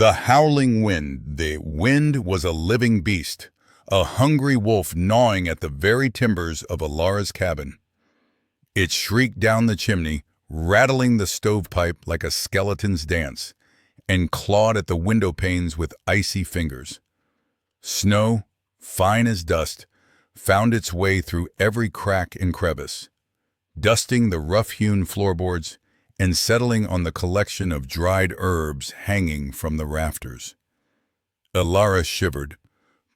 The howling wind. The wind was a living beast, a hungry wolf gnawing at the very timbers of Alara's cabin. It shrieked down the chimney, rattling the stovepipe like a skeleton's dance, and clawed at the window panes with icy fingers. Snow, fine as dust, found its way through every crack and crevice, dusting the rough-hewn floorboards and settling on the collection of dried herbs hanging from the rafters. Alara shivered,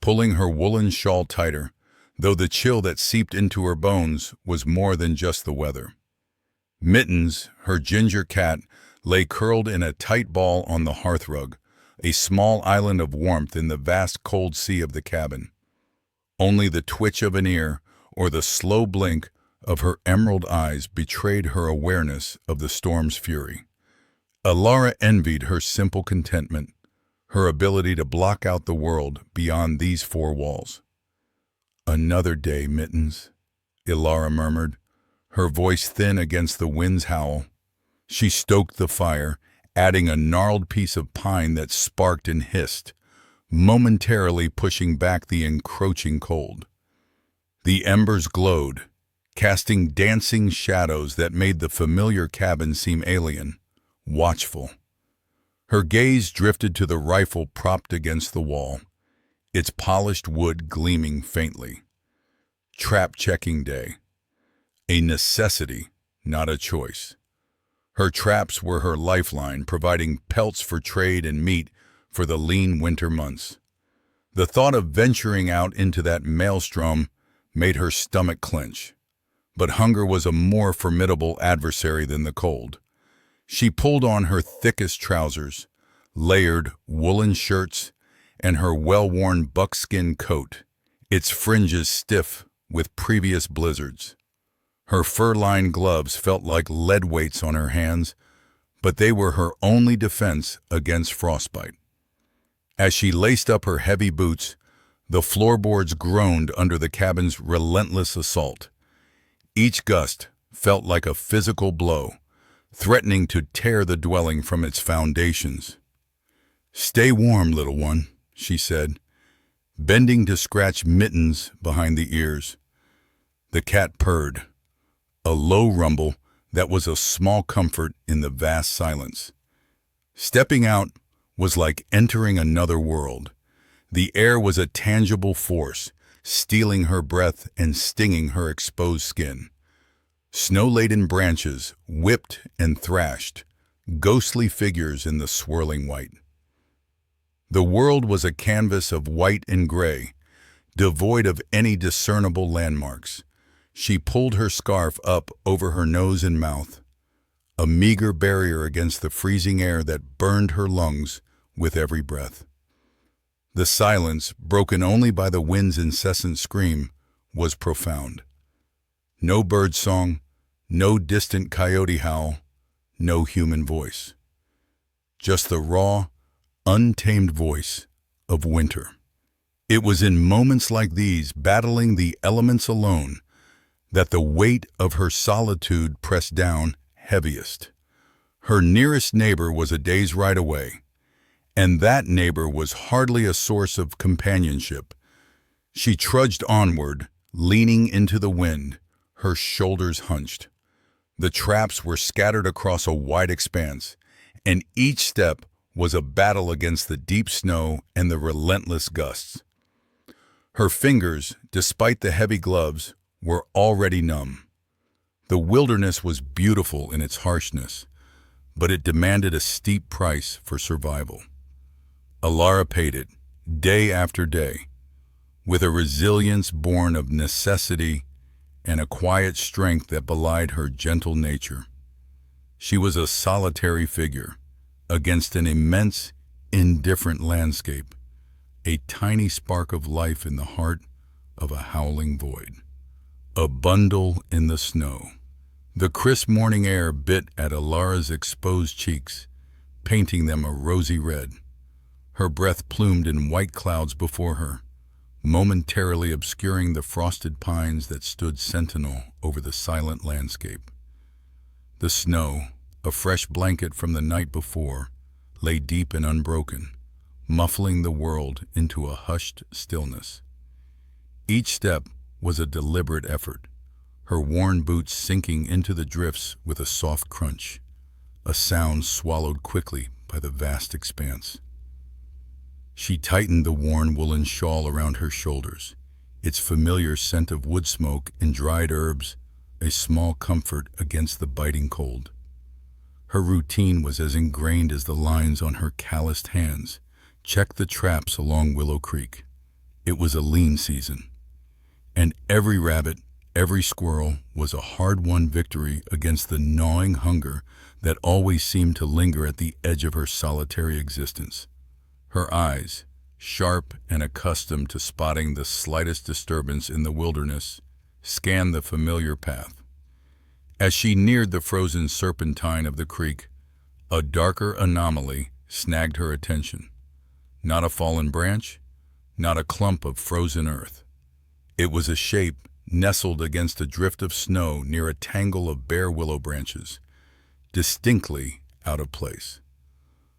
pulling her woolen shawl tighter, though the chill that seeped into her bones was more than just the weather. Mittens, her ginger cat, lay curled in a tight ball on the hearthrug, a small island of warmth in the vast cold sea of the cabin. Only the twitch of an ear or the slow blink of her emerald eyes betrayed her awareness of the storm's fury. Alara envied her simple contentment, her ability to block out the world beyond these four walls. "Another day, Mittens," Alara murmured, her voice thin against the wind's howl. She stoked the fire, adding a gnarled piece of pine that sparked and hissed, momentarily pushing back the encroaching cold. The embers glowed, casting dancing shadows that made the familiar cabin seem alien, watchful. Her gaze drifted to the rifle propped against the wall, its polished wood gleaming faintly. Trap-checking day. A necessity, not a choice. Her traps were her lifeline, providing pelts for trade and meat for the lean winter months. The thought of venturing out into that maelstrom made her stomach clench. But hunger was a more formidable adversary than the cold. She pulled on her thickest trousers, layered woolen shirts, and her well-worn buckskin coat, its fringes stiff with previous blizzards. Her fur-lined gloves felt like lead weights on her hands, but they were her only defense against frostbite. As she laced up her heavy boots, the floorboards groaned under the cabin's relentless assault. Each gust felt like a physical blow, threatening to tear the dwelling from its foundations. "Stay warm, little one," she said, bending to scratch Mittens behind the ears. The cat purred, a low rumble that was a small comfort in the vast silence. Stepping out was like entering another world. The air was a tangible force, stealing her breath and stinging her exposed skin. Snow-laden branches whipped and thrashed, ghostly figures in the swirling white. The world was a canvas of white and gray, devoid of any discernible landmarks. She pulled her scarf up over her nose and mouth, a meager barrier against the freezing air that burned her lungs with every breath. The silence, broken only by the wind's incessant scream, was profound. No bird song, no distant coyote howl, no human voice. Just the raw, untamed voice of winter. It was in moments like these, battling the elements alone, that the weight of her solitude pressed down heaviest. Her nearest neighbor was a day's ride away, and that neighbor was hardly a source of companionship. She trudged onward, leaning into the wind, her shoulders hunched. The traps were scattered across a wide expanse, and each step was a battle against the deep snow and the relentless gusts. Her fingers, despite the heavy gloves, were already numb. The wilderness was beautiful in its harshness, but it demanded a steep price for survival. Alara paid it, day after day, with a resilience born of necessity and a quiet strength that belied her gentle nature. She was a solitary figure against an immense, indifferent landscape, a tiny spark of life in the heart of a howling void. A bundle in the snow. The crisp morning air bit at Alara's exposed cheeks, painting them a rosy red. Her breath plumed in white clouds before her, momentarily obscuring the frosted pines that stood sentinel over the silent landscape. The snow, a fresh blanket from the night before, lay deep and unbroken, muffling the world into a hushed stillness. Each step was a deliberate effort, her worn boots sinking into the drifts with a soft crunch, a sound swallowed quickly by the vast expanse. She tightened the worn woolen shawl around her shoulders, its familiar scent of wood smoke and dried herbs a small comfort against the biting cold. Her routine was as ingrained as the lines on her calloused hands. Check the traps along Willow Creek. It was a lean season, and every rabbit, every squirrel was a hard-won victory against the gnawing hunger that always seemed to linger at the edge of her solitary existence. Her eyes, sharp and accustomed to spotting the slightest disturbance in the wilderness, scanned the familiar path. As she neared the frozen serpentine of the creek, a darker anomaly snagged her attention. Not a fallen branch, not a clump of frozen earth. It was a shape nestled against a drift of snow near a tangle of bare willow branches, distinctly out of place.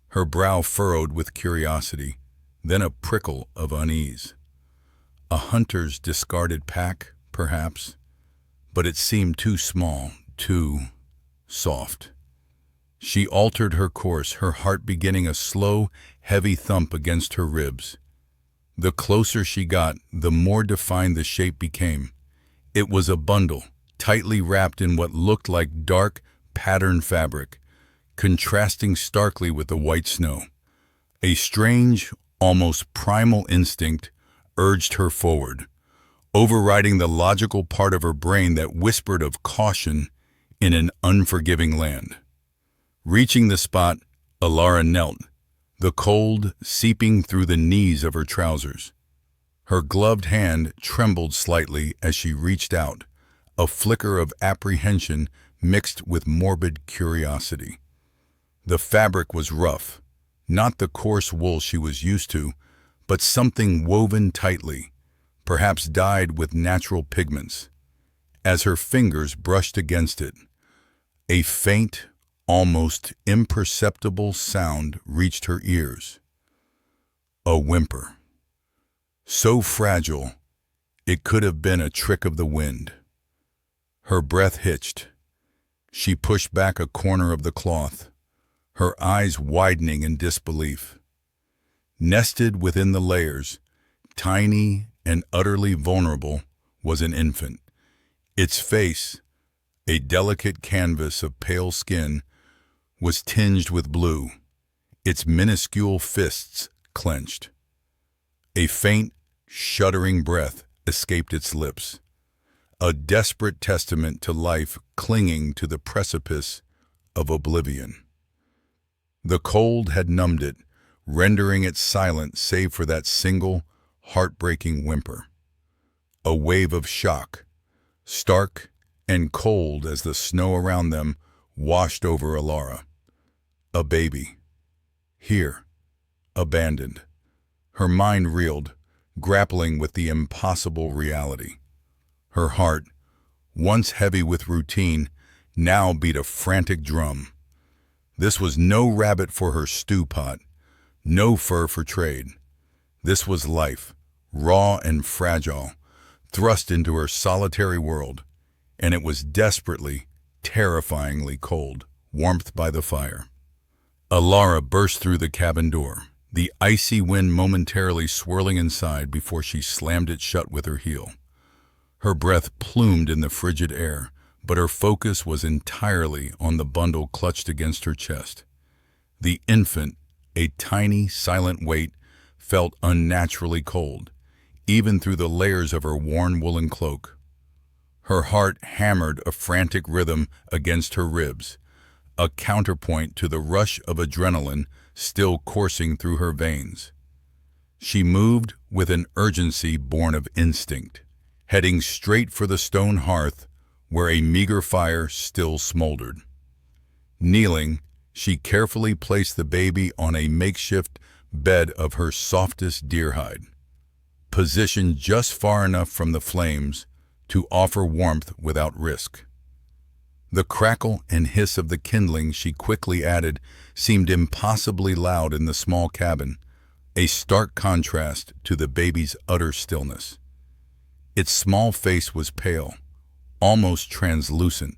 Her brow furrowed with curiosity, then a prickle of unease. A hunter's discarded pack, perhaps, but it seemed too small, too soft. She altered her course, her heart beginning a slow, heavy thump against her ribs. The closer she got, the more defined the shape became. It was a bundle, tightly wrapped in what looked like dark, patterned fabric, contrasting starkly with the white snow. A strange, almost primal instinct urged her forward, overriding the logical part of her brain that whispered of caution in an unforgiving land. Reaching the spot, Alara knelt, the cold seeping through the knees of her trousers. Her gloved hand trembled slightly as she reached out, a flicker of apprehension mixed with morbid curiosity. The fabric was rough, not the coarse wool she was used to, but something woven tightly, perhaps dyed with natural pigments. As her fingers brushed against it, a faint, almost imperceptible sound reached her ears. A whimper. So fragile, it could have been a trick of the wind. Her breath hitched. She pushed back a corner of the cloth, her eyes widening in disbelief. Nested within the layers, tiny and utterly vulnerable, was an infant. Its face, a delicate canvas of pale skin, was tinged with blue, its minuscule fists clenched. A faint, shuddering breath escaped its lips, a desperate testament to life clinging to the precipice of oblivion. The cold had numbed it, rendering it silent save for that single, heartbreaking whimper. A wave of shock, stark and cold as the snow around them, washed over Alara. A baby. Here, abandoned. Her mind reeled, grappling with the impossible reality. Her heart, once heavy with routine, now beat a frantic drum. This was no rabbit for her stew pot, no fur for trade. This was life, raw and fragile, thrust into her solitary world, and it was desperately, terrifyingly cold, warmth by the fire. Alara burst through the cabin door, the icy wind momentarily swirling inside before she slammed it shut with her heel. Her breath plumed in the frigid air, but her focus was entirely on the bundle clutched against her chest. The infant, a tiny, silent weight, felt unnaturally cold, even through the layers of her worn woolen cloak. Her heart hammered a frantic rhythm against her ribs, a counterpoint to the rush of adrenaline still coursing through her veins. She moved with an urgency born of instinct, heading straight for the stone hearth where a meager fire still smoldered. Kneeling, she carefully placed the baby on a makeshift bed of her softest deer hide, positioned just far enough from the flames to offer warmth without risk. The crackle and hiss of the kindling she quickly added seemed impossibly loud in the small cabin, a stark contrast to the baby's utter stillness. Its small face was pale, almost translucent,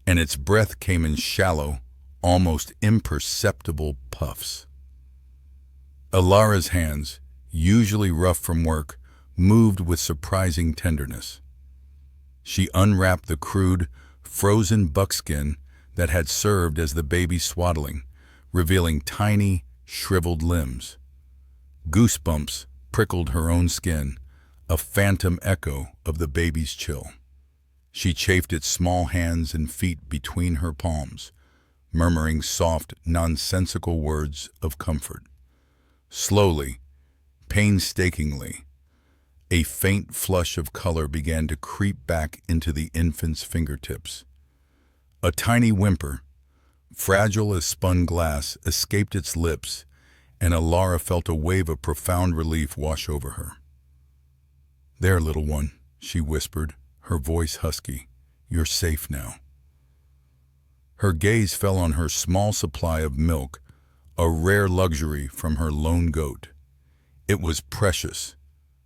and its breath came in shallow, almost imperceptible puffs. Alara's hands, usually rough from work, moved with surprising tenderness. She unwrapped the crude, frozen buckskin that had served as the baby's swaddling, revealing tiny, shriveled limbs. Goosebumps prickled her own skin, a phantom echo of the baby's chill. She chafed its small hands and feet between her palms, murmuring soft, nonsensical words of comfort. Slowly, painstakingly, a faint flush of color began to creep back into the infant's fingertips. A tiny whimper, fragile as spun glass, escaped its lips, and Alara felt a wave of profound relief wash over her. "There, little one," she whispered, her voice husky. "You're safe now." Her gaze fell on her small supply of milk, a rare luxury from her lone goat. It was precious,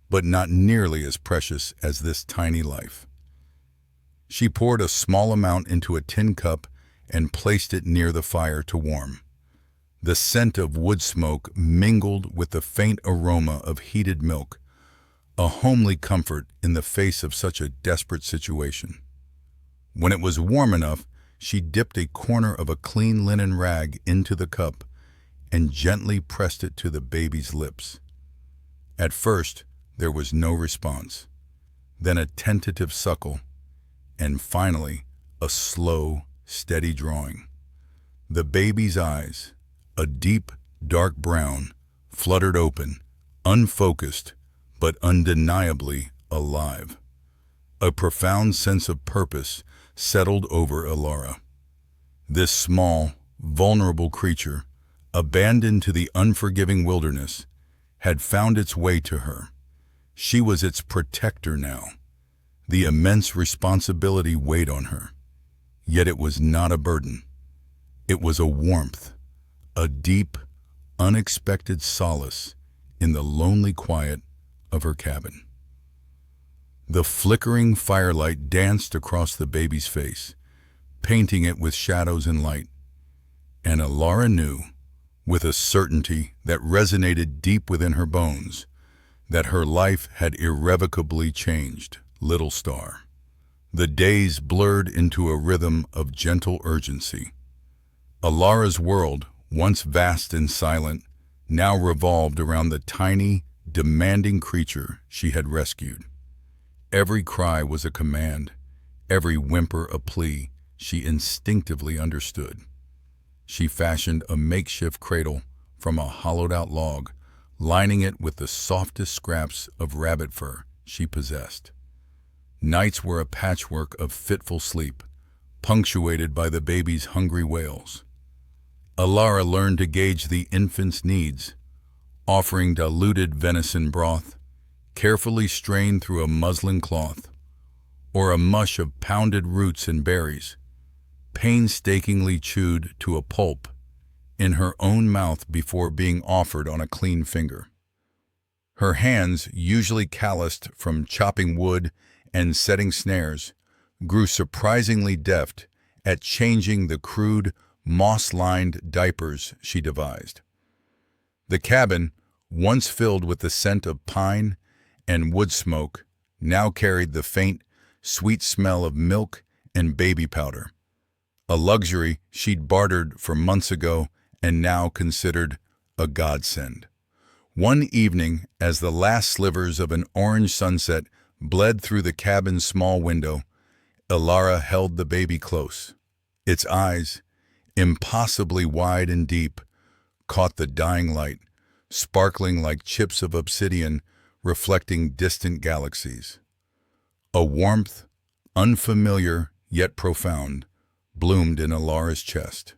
but not nearly as precious as this tiny life. She poured a small amount into a tin cup and placed it near the fire to warm. The scent of wood smoke mingled with the faint aroma of heated milk, a homely comfort in the face of such a desperate situation. When it was warm enough, she dipped a corner of a clean linen rag into the cup and gently pressed it to the baby's lips. At first, there was no response, then a tentative suckle, and finally, a slow, steady drawing. The baby's eyes, a deep, dark brown, fluttered open, unfocused, but undeniably alive. A profound sense of purpose settled over Alara. This small, vulnerable creature, abandoned to the unforgiving wilderness, had found its way to her. She was its protector now. The immense responsibility weighed on her. Yet it was not a burden. It was a warmth, a deep, unexpected solace in the lonely quiet of her cabin. The flickering firelight danced across the baby's face, painting it with shadows and light. And Alara knew, with a certainty that resonated deep within her bones, that her life had irrevocably changed. Little star. The days blurred into a rhythm of gentle urgency. Alara's world, once vast and silent, now revolved around the tiny, demanding creature she had rescued. Every cry was a command, every whimper a plea she instinctively understood. She fashioned a makeshift cradle from a hollowed-out log, lining it with the softest scraps of rabbit fur she possessed. Nights were a patchwork of fitful sleep, punctuated by the baby's hungry wails. Alara learned to gauge the infant's needs, offering diluted venison broth, carefully strained through a muslin cloth, or a mush of pounded roots and berries, painstakingly chewed to a pulp in her own mouth before being offered on a clean finger. Her hands, usually calloused from chopping wood and setting snares, grew surprisingly deft at changing the crude, moss-lined diapers she devised. The cabin, once filled with the scent of pine and wood smoke, now carried the faint, sweet smell of milk and baby powder, a luxury she'd bartered for months ago and now considered a godsend. One evening, as the last slivers of an orange sunset bled through the cabin's small window, Alara held the baby close. Its eyes, impossibly wide and deep, caught the dying light, sparkling like chips of obsidian reflecting distant galaxies. A warmth, unfamiliar yet profound, bloomed in Alara's chest.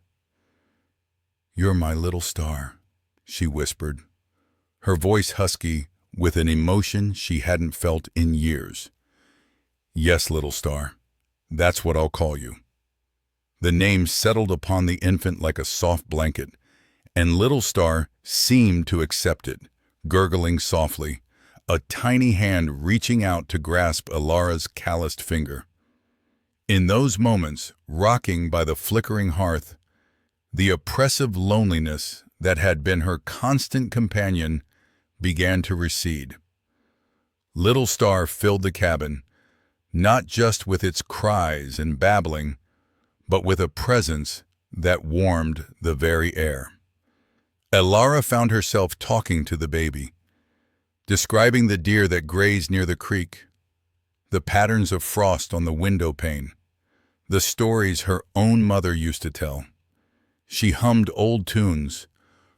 "You're my little star," she whispered, her voice husky with an emotion she hadn't felt in years. "Yes, little star, that's what I'll call you." The name settled upon the infant like a soft blanket, and Little Star seemed to accept it, gurgling softly, a tiny hand reaching out to grasp Ilara's calloused finger. In those moments, rocking by the flickering hearth, the oppressive loneliness that had been her constant companion began to recede. Little Star filled the cabin, not just with its cries and babbling, but with a presence that warmed the very air. Ilara found herself talking to the baby, describing the deer that grazed near the creek, the patterns of frost on the window pane, the stories her own mother used to tell. She hummed old tunes,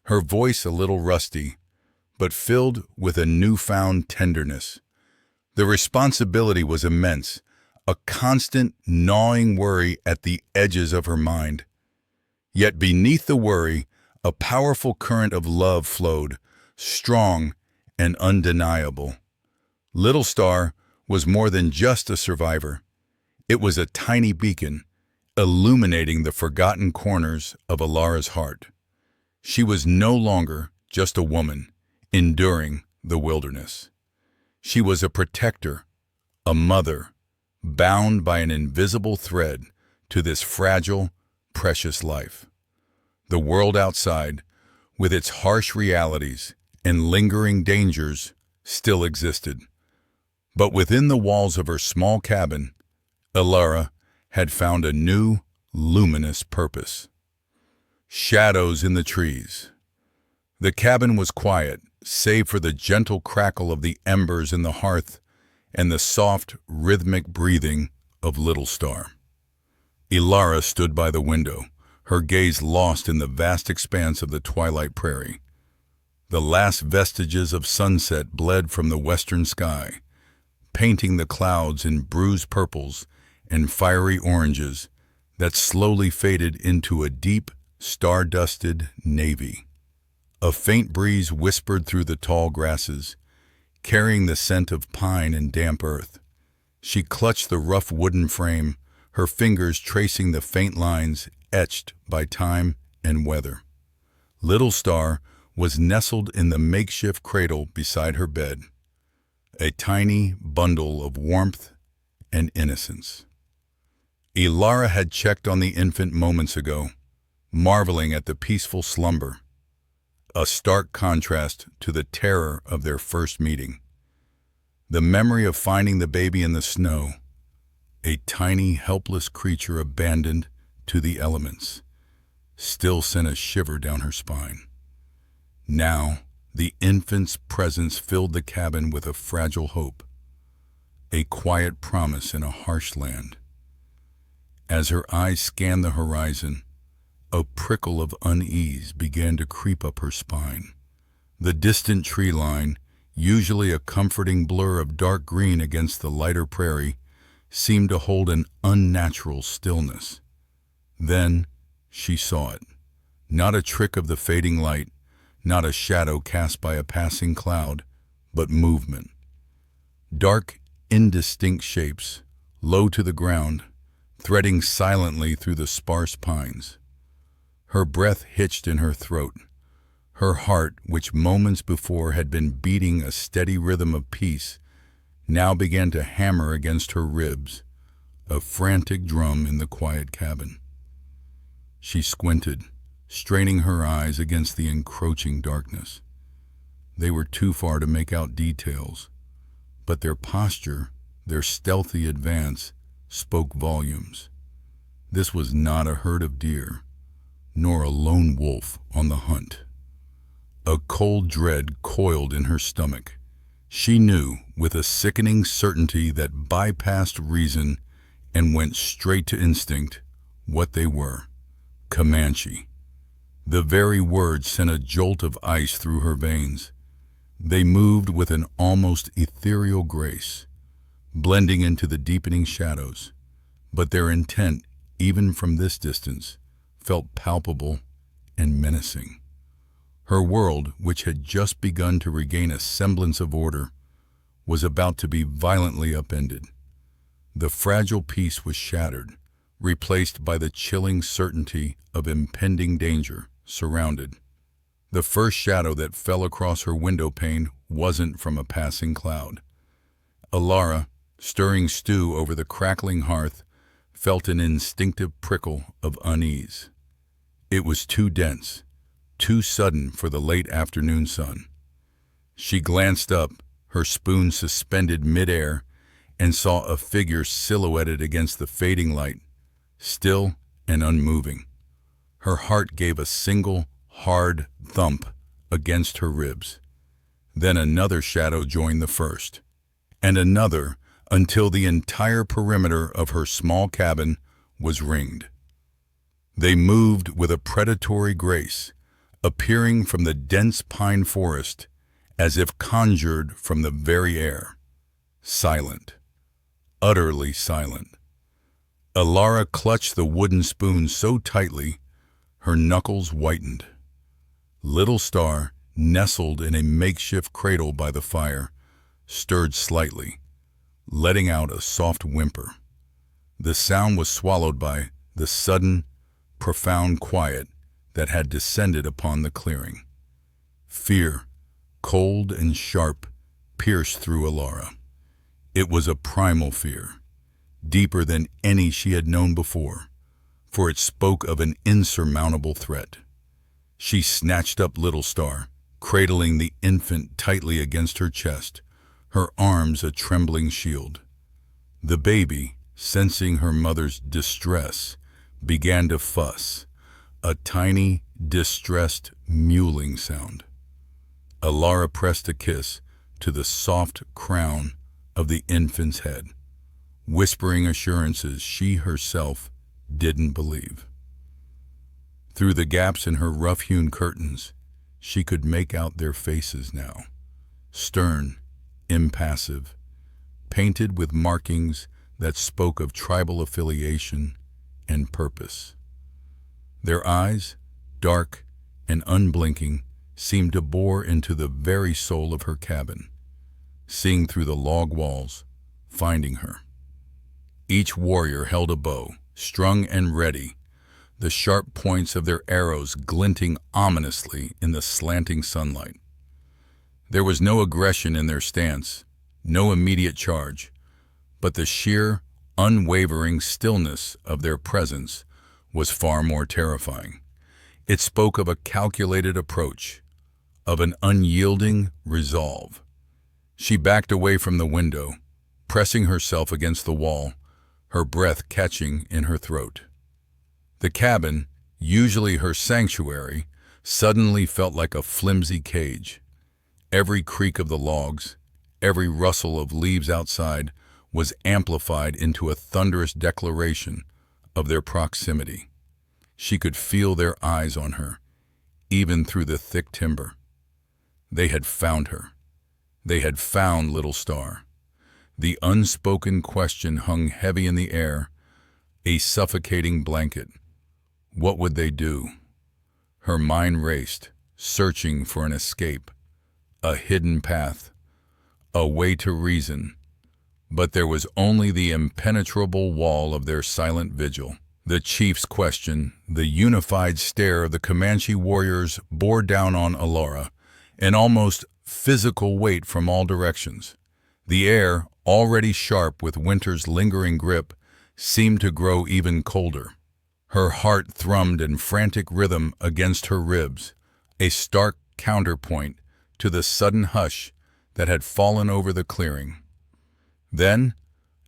her voice a little rusty, but filled with a newfound tenderness. The responsibility was immense, a constant gnawing worry at the edges of her mind. Yet beneath the worry, a powerful current of love flowed, strong and undeniable. Little Star was more than just a survivor. It was a tiny beacon, illuminating the forgotten corners of Ilara's heart. She was no longer just a woman, enduring the wilderness. She was a protector, a mother, bound by an invisible thread to this fragile, precious life. The world outside, with its harsh realities and lingering dangers, still existed. But within the walls of her small cabin, Ilara had found a new, luminous purpose. Shadows in the trees. The cabin was quiet, save for the gentle crackle of the embers in the hearth and the soft, rhythmic breathing of Little Star. Ilara stood by the window, her gaze lost in the vast expanse of the twilight prairie. The last vestiges of sunset bled from the western sky, painting the clouds in bruised purples and fiery oranges that slowly faded into a deep, star-dusted navy. A faint breeze whispered through the tall grasses, carrying the scent of pine and damp earth. She clutched the rough wooden frame, her fingers tracing the faint lines etched by time and weather. Little Star was nestled in the makeshift cradle beside her bed, a tiny bundle of warmth and innocence. Ilara had checked on the infant moments ago, marveling at the peaceful slumber, a stark contrast to the terror of their first meeting. The memory of finding the baby in the snow, a tiny, helpless creature abandoned to the elements, still sent a shiver down her spine. Now, the infant's presence filled the cabin with a fragile hope, a quiet promise in a harsh land. As her eyes scanned the horizon, a prickle of unease began to creep up her spine. The distant tree line, usually a comforting blur of dark green against the lighter prairie, seemed to hold an unnatural stillness. Then she saw it. Not a trick of the fading light, not a shadow cast by a passing cloud, but movement. Dark, indistinct shapes, low to the ground, threading silently through the sparse pines. Her breath hitched in her throat. Her heart, which moments before had been beating a steady rhythm of peace, now began to hammer against her ribs, a frantic drum in the quiet cabin. She squinted, straining her eyes against the encroaching darkness. They were too far to make out details, but their posture, their stealthy advance, spoke volumes. This was not a herd of deer, nor a lone wolf on the hunt. A cold dread coiled in her stomach. She knew with a sickening certainty that bypassed reason and went straight to instinct what they were: Comanche. The very word sent a jolt of ice through her veins. They moved with an almost ethereal grace, blending into the deepening shadows, but their intent, even from this distance, felt palpable and menacing. Her world, which had just begun to regain a semblance of order, was about to be violently upended. The fragile peace was shattered, replaced by the chilling certainty of impending danger, surrounded. The first shadow that fell across her window pane wasn't from a passing cloud. Alara, stirring stew over the crackling hearth, felt an instinctive prickle of unease. It was too dense, too sudden for the late afternoon sun. She glanced up, her spoon suspended mid-air, and saw a figure silhouetted against the fading light, still and unmoving. Her heart gave a single, hard thump against her ribs. Then another shadow joined the first, and another, until the entire perimeter of her small cabin was ringed. They moved with a predatory grace, appearing from the dense pine forest as if conjured from the very air. Silent, utterly silent. Alara clutched the wooden spoon so tightly, her knuckles whitened. Little Star, nestled in a makeshift cradle by the fire, stirred slightly, letting out a soft whimper. The sound was swallowed by the sudden, profound quiet that had descended upon the clearing. Fear, cold and sharp, pierced through Alara. It was a primal fear, deeper than any she had known before, for it spoke of an insurmountable threat. She snatched up Little Star, cradling the infant tightly against her chest, her arms a trembling shield. The baby, sensing her mother's distress, began to fuss, a tiny, distressed mewling sound. Alara pressed a kiss to the soft crown of the infant's head, whispering assurances she herself didn't believe. Through the gaps in her rough-hewn curtains, she could make out their faces now, stern, impassive, painted with markings that spoke of tribal affiliation and purpose. Their eyes, dark and unblinking, seemed to bore into the very soul of her cabin, seeing through the log walls, finding her. Each warrior held a bow, strung and ready, the sharp points of their arrows glinting ominously in the slanting sunlight. There was no aggression in their stance, no immediate charge, but the sheer, unwavering stillness of their presence was far more terrifying. It spoke of a calculated approach, of an unyielding resolve. She backed away from the window, pressing herself against the wall, her breath catching in her throat. The cabin, usually her sanctuary, suddenly felt like a flimsy cage. Every creak of the logs, every rustle of leaves outside was amplified into a thunderous declaration of their proximity. She could feel their eyes on her, even through the thick timber. They had found her. They had found Little Star. The unspoken question hung heavy in the air, a suffocating blanket. What would they do? Her mind raced, searching for an escape, a hidden path, a way to reason. But there was only the impenetrable wall of their silent vigil. The chief's question, the unified stare of the Comanche warriors bore down on Alara, an almost physical weight from all directions. The air, already sharp with winter's lingering grip, seemed to grow even colder. Her heart thrummed in frantic rhythm against her ribs, a stark counterpoint to the sudden hush that had fallen over the clearing. Then,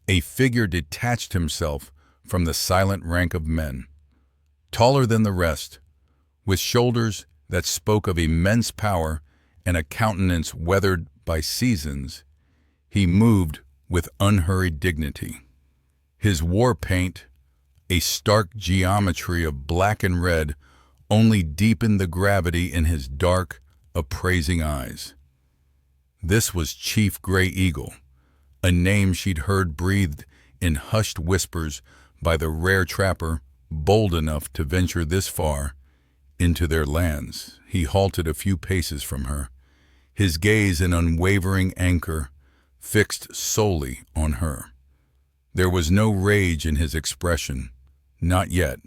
a figure detached himself from the silent rank of men. Taller than the rest, with shoulders that spoke of immense power and a countenance weathered by seasons, he moved with unhurried dignity. His war paint, a stark geometry of black and red, only deepened the gravity in his dark, appraising eyes. This was Chief Gray Eagle, a name she'd heard breathed in hushed whispers by the rare trapper bold enough to venture this far into their lands. He halted a few paces from her, his gaze an unwavering anchor fixed solely on her. There was no rage in his expression, Not yet,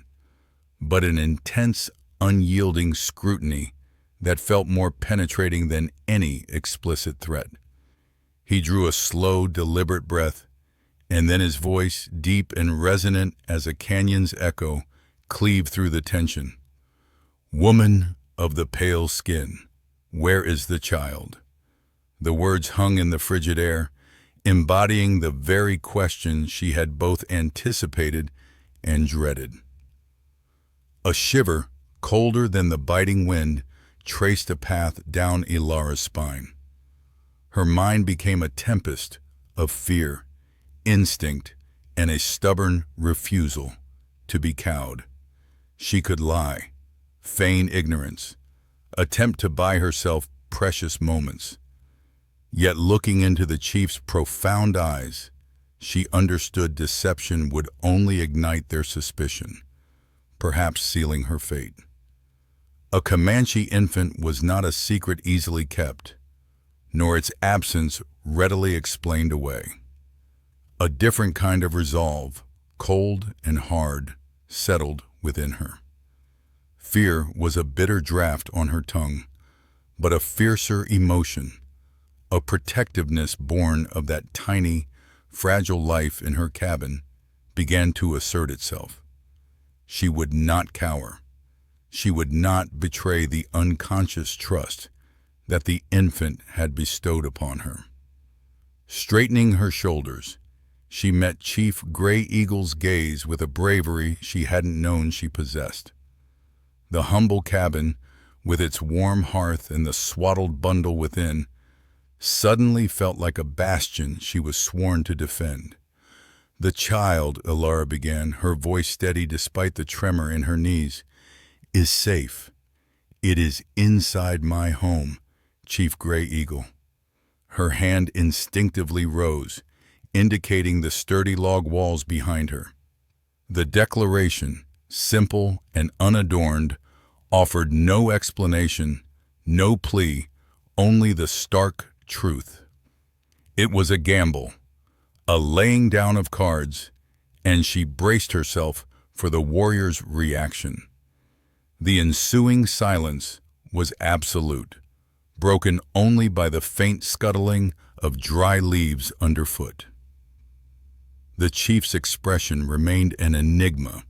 but an intense, unyielding scrutiny that felt more penetrating than any explicit threat. He drew a slow, deliberate breath, and then his voice, deep and resonant as a canyon's echo, cleaved through the tension. "Woman of the pale skin, where is the child?" The words hung in the frigid air, embodying the very question she had both anticipated and dreaded. A shiver, colder than the biting wind, traced a path down Ilara's spine. Her mind became a tempest of fear, instinct, and a stubborn refusal to be cowed. She could lie, feign ignorance, attempt to buy herself precious moments. Yet looking into the chief's profound eyes, she understood deception would only ignite their suspicion, perhaps sealing her fate. A Comanche infant was not a secret easily kept, nor its absence readily explained away. A different kind of resolve, cold and hard, settled within her. Fear was a bitter draught on her tongue, but a fiercer emotion, a protectiveness born of that tiny, fragile life in her cabin, began to assert itself. She would not cower. She would not betray the unconscious trust that the infant had bestowed upon her. Straightening her shoulders, she met Chief Gray Eagle's gaze with a bravery she hadn't known she possessed. The humble cabin, with its warm hearth and the swaddled bundle within, suddenly felt like a bastion she was sworn to defend. "The child," Ilara began, her voice steady despite the tremor in her knees, "is safe. It is inside my home, Chief Gray Eagle." Her hand instinctively rose, indicating the sturdy log walls behind her. The declaration, simple and unadorned, offered no explanation, no plea, only the stark truth. It was a gamble, a laying down of cards, and she braced herself for the warrior's reaction. The ensuing silence was absolute, broken only by the faint scuttling of dry leaves underfoot. The chief's expression remained an enigma,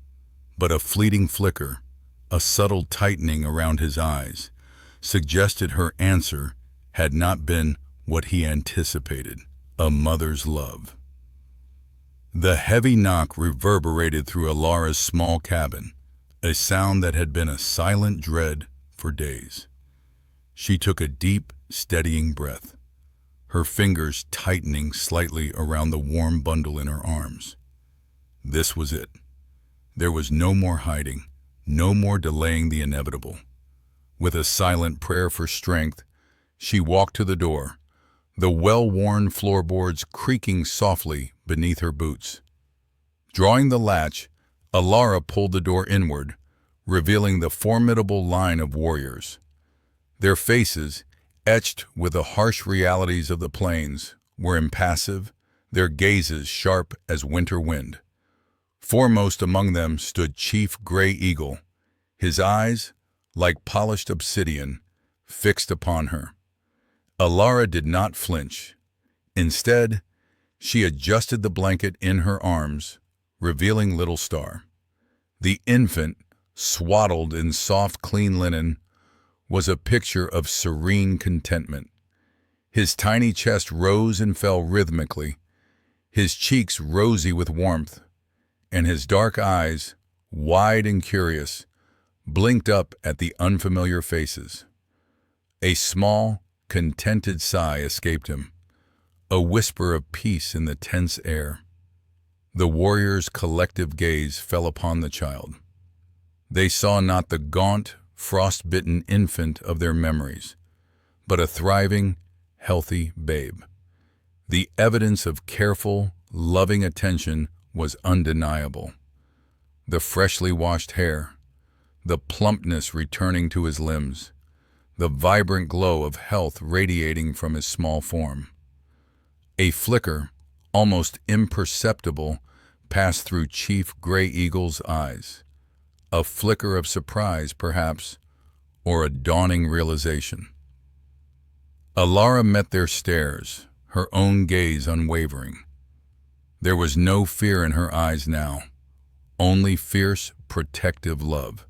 but a fleeting flicker, a subtle tightening around his eyes, suggested her answer had not been what he anticipated, a mother's love. The heavy knock reverberated through Ilara's small cabin, a sound that had been a silent dread for days. She took a deep, steadying breath, her fingers tightening slightly around the warm bundle in her arms. This was it. There was no more hiding, no more delaying the inevitable. With a silent prayer for strength, she walked to the door, the well-worn floorboards creaking softly beneath her boots. Drawing the latch, Ilara pulled the door inward, revealing the formidable line of warriors. Their faces, etched with the harsh realities of the plains, were impassive, their gazes sharp as winter wind. Foremost among them stood Chief Gray Eagle, his eyes, like polished obsidian, fixed upon her. Ilara did not flinch. Instead, she adjusted the blanket in her arms, revealing Little Star. The infant, swaddled in soft, clean linen, was a picture of serene contentment. His tiny chest rose and fell rhythmically, his cheeks rosy with warmth, and his dark eyes, wide and curious, blinked up at the unfamiliar faces. A small, contented sigh escaped him, a whisper of peace in the tense air. The warriors' collective gaze fell upon the child. They saw not the gaunt, frost-bitten infant of their memories, but a thriving, healthy babe. The evidence of careful, loving attention was undeniable. The freshly washed hair, the plumpness returning to his limbs, the vibrant glow of health radiating from his small form. A flicker, almost imperceptible, passed through Chief Gray Eagle's eyes. A flicker of surprise, perhaps, or a dawning realization. Alara met their stares, her own gaze unwavering. There was no fear in her eyes now, only fierce, protective love.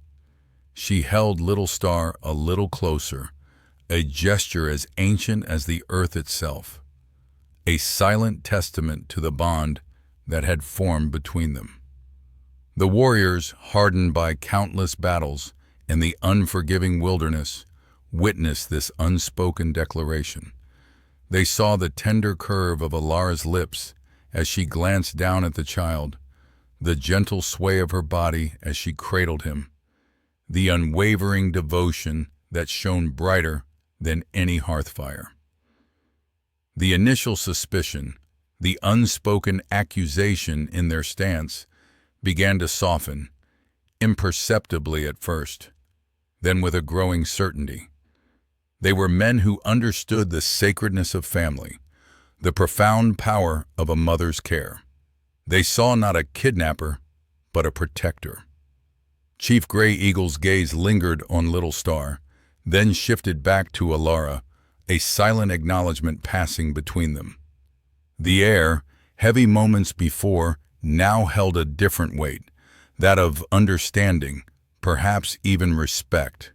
She held Little Star a little closer, a gesture as ancient as the earth itself, a silent testament to the bond that had formed between them. The warriors, hardened by countless battles in the unforgiving wilderness, witnessed this unspoken declaration. They saw the tender curve of Alara's lips as she glanced down at the child, the gentle sway of her body as she cradled him, the unwavering devotion that shone brighter than any hearth fire. The initial suspicion, the unspoken accusation in their stance, began to soften, imperceptibly at first, then with a growing certainty. They were men who understood the sacredness of family, the profound power of a mother's care. They saw not a kidnapper, but a protector. Chief Gray Eagle's gaze lingered on Little Star, then shifted back to Alara, a silent acknowledgement passing between them. The air, heavy moments before, now held a different weight, that of understanding, perhaps even respect.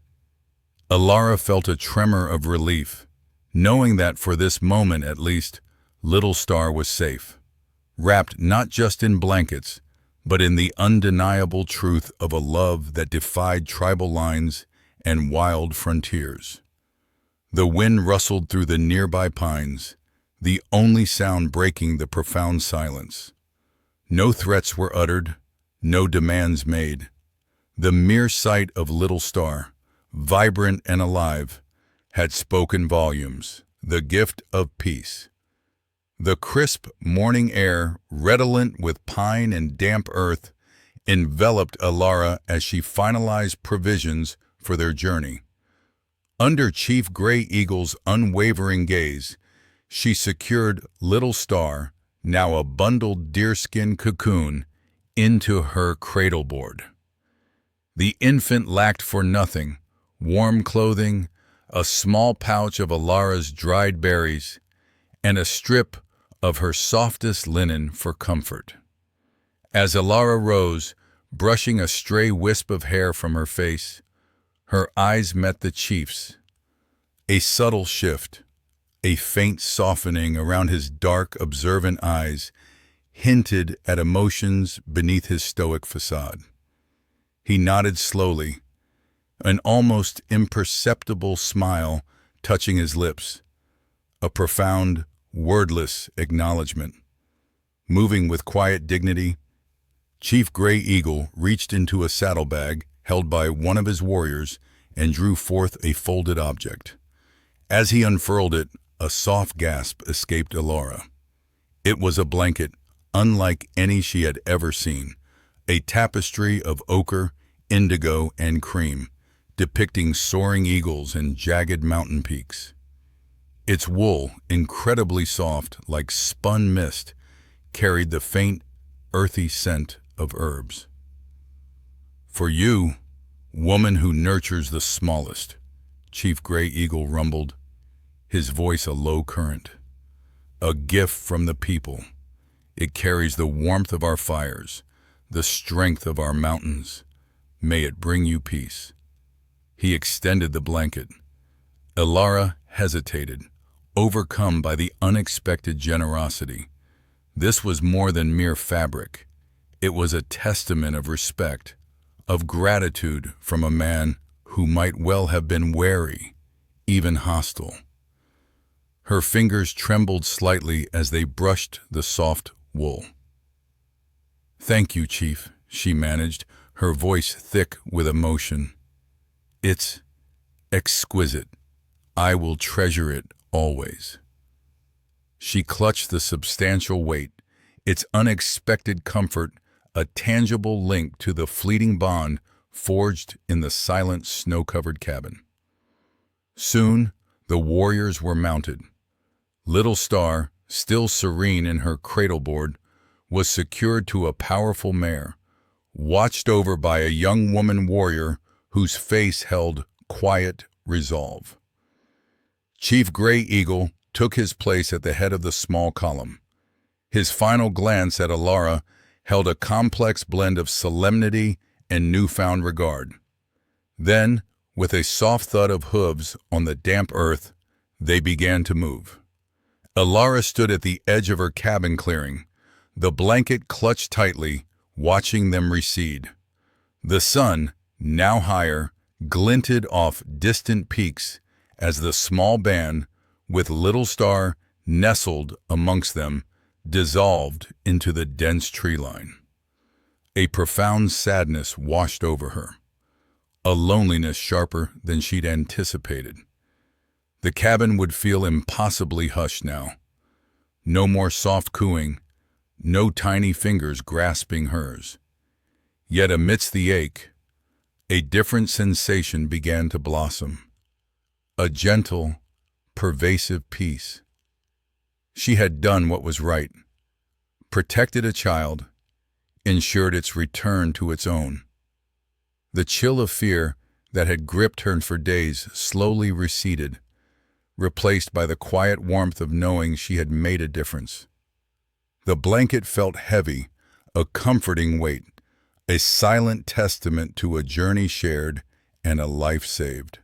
Alara felt a tremor of relief, knowing that for this moment at least, Little Star was safe, wrapped not just in blankets, but in the undeniable truth of a love that defied tribal lines and wild frontiers. The wind rustled through the nearby pines, the only sound breaking the profound silence. No threats were uttered, no demands made. The mere sight of Little Star, vibrant and alive, had spoken volumes, the gift of peace. The crisp morning air, redolent with pine and damp earth, enveloped Alara as she finalized provisions for their journey. Under Chief Gray Eagle's unwavering gaze, she secured Little Star, now a bundled deerskin cocoon, into her cradleboard. The infant lacked for nothing: warm clothing, a small pouch of Alara's dried berries, and a strip of her softest linen for comfort. As Alara rose, brushing a stray wisp of hair from her face, her eyes met the chief's. A subtle shift, a faint softening around his dark, observant eyes, hinted at emotions beneath his stoic facade. He nodded slowly, an almost imperceptible smile touching his lips, a profound, wordless acknowledgement. Moving with quiet dignity, Chief Gray Eagle reached into a saddlebag held by one of his warriors and drew forth a folded object. As he unfurled it, a soft gasp escaped Alara. It was a blanket unlike any she had ever seen, a tapestry of ochre, indigo, and cream, depicting soaring eagles and jagged mountain peaks. Its wool, incredibly soft like spun mist, carried the faint, earthy scent of herbs. "For you, woman who nurtures the smallest," Chief Gray Eagle rumbled, his voice a low current. "A gift from the people. It carries the warmth of our fires, the strength of our mountains. May it bring you peace." He extended the blanket. Alara hesitated, overcome by the unexpected generosity. This was more than mere fabric. It was a testament of respect, of gratitude from a man who might well have been wary, even hostile. Her fingers trembled slightly as they brushed the soft wool. "Thank you, Chief," she managed, her voice thick with emotion. "It's exquisite. I will treasure it always." She clutched the substantial weight, its unexpected comfort, a tangible link to the fleeting bond forged in the silent, snow-covered cabin. Soon, the warriors were mounted. Little Star, still serene in her cradleboard, was secured to a powerful mare, watched over by a young woman warrior whose face held quiet resolve. Chief Gray Eagle took his place at the head of the small column. His final glance at Alara held a complex blend of solemnity and newfound regard. Then, with a soft thud of hooves on the damp earth, they began to move. Alara stood at the edge of her cabin clearing, the blanket clutched tightly, watching them recede. The sun, now higher, glinted off distant peaks as the small band, with Little Star nestled amongst them, dissolved into the dense tree line. A profound sadness washed over her, a loneliness sharper than she'd anticipated. The cabin would feel impossibly hushed now. No more soft cooing, no tiny fingers grasping hers. Yet amidst the ache, a different sensation began to blossom. A gentle, pervasive peace. She had done what was right, protected a child, ensured its return to its own. The chill of fear that had gripped her for days slowly receded, replaced by the quiet warmth of knowing she had made a difference. The blanket felt heavy, a comforting weight, a silent testament to a journey shared and a life saved.